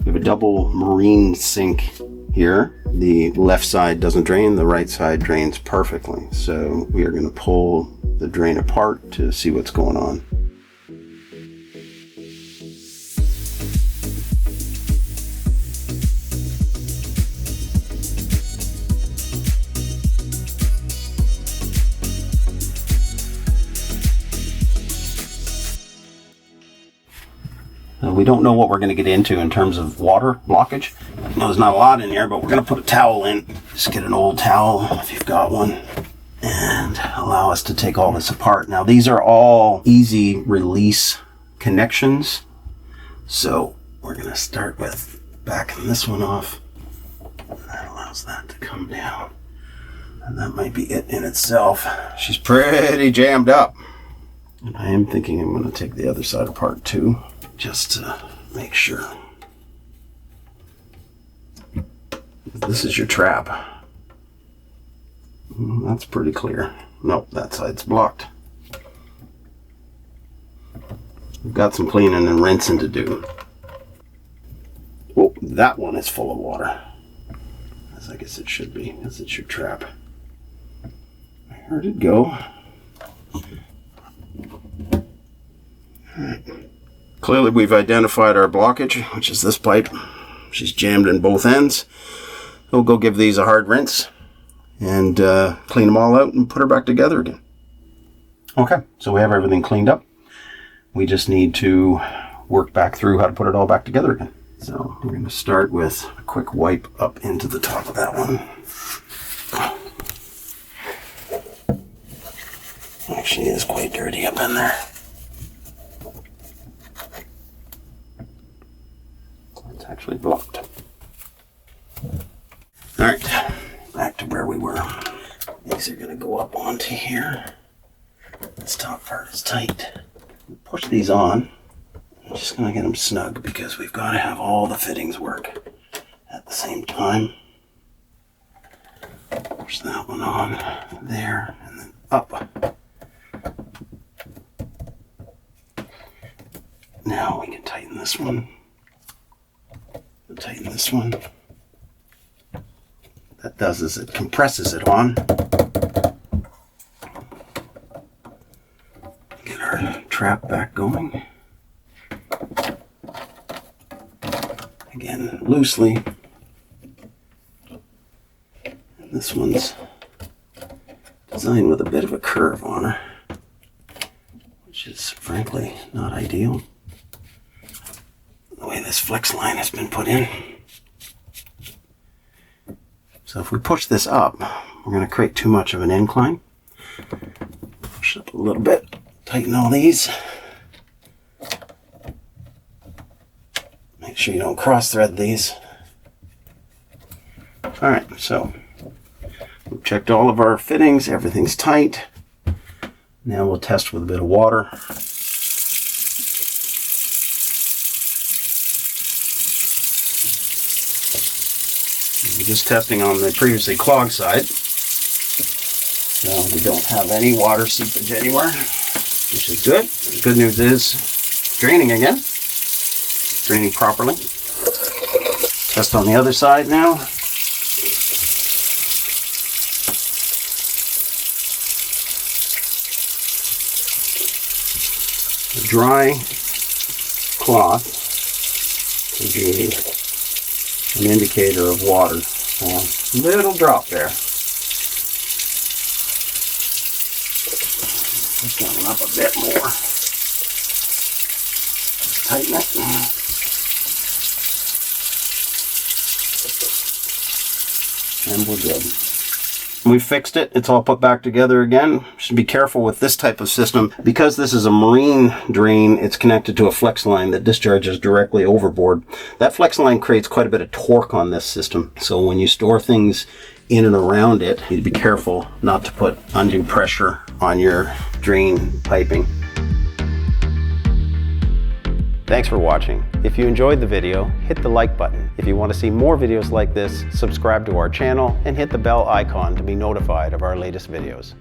We have a double marine sink here. The left side doesn't drain, the right side drains perfectly. So we are going to pull the drain apart to see what's going on. We don't know what we're going to get into in terms of water blockage. No, there's not a lot in here, but we're going to put a towel in. Just get an old towel if you've got one and allow us to take all this apart. Now these are all easy release connections. So we're going to start with backing this one off. That allows that to come down. And that might be it in itself. She's pretty jammed up. And I am thinking I'm going to take the other side apart too, just to make sure. This is your trap. That's pretty clear. Nope, that side's blocked. We've got some cleaning and rinsing to do. Oh, that one is full of water. As I guess it should be, because it's your trap. Where'd it go? Alright. Clearly we've identified our blockage, which is this pipe. She's jammed in both ends. We'll go give these a hard rinse and clean them all out and put her back together again. Okay, so we have everything cleaned up. We just need to work back through how to put it all back together again. So we're going to start with a quick wipe up into the top of that one. Actually, it is quite dirty up in there. It's actually blocked. Alright, back to where we were. These are going to go up onto here. This top part is tight. Push these on. I'm just going to get them snug because we've got to have all the fittings work at the same time. Push that one on there and then up. Now we can tighten this one. Tighten this one. That does is it compresses it on. Get our trap back going. Again, loosely. And this one's designed with a bit of a curve on her, which is frankly not ideal. The way this flex line has been put in. So if we push this up, we're going to create too much of an incline. Push up a little bit, tighten all these. Make sure you don't cross thread these. Alright, so we've checked all of our fittings, everything's tight. Now we'll test with a bit of water. We're just testing on the previously clogged side. So we don't have any water seepage anywhere, which is good. The good news is it's draining again. It's draining properly. Test on the other side now. A dry cloth would be an indicator of water. Little drop there. Just going up a bit more. Tighten it. And we're good. We fixed it. It's all put back together again. Should be careful with this type of system. Because this is a marine drain, it's connected to a flex line that discharges directly overboard. That flex line creates quite a bit of torque on this system. So when you store things in and around it, you need to be careful not to put undue pressure on your drain piping. Thanks for watching. If you enjoyed the video, hit the like button. If you want to see more videos like this, subscribe to our channel and hit the bell icon to be notified of our latest videos.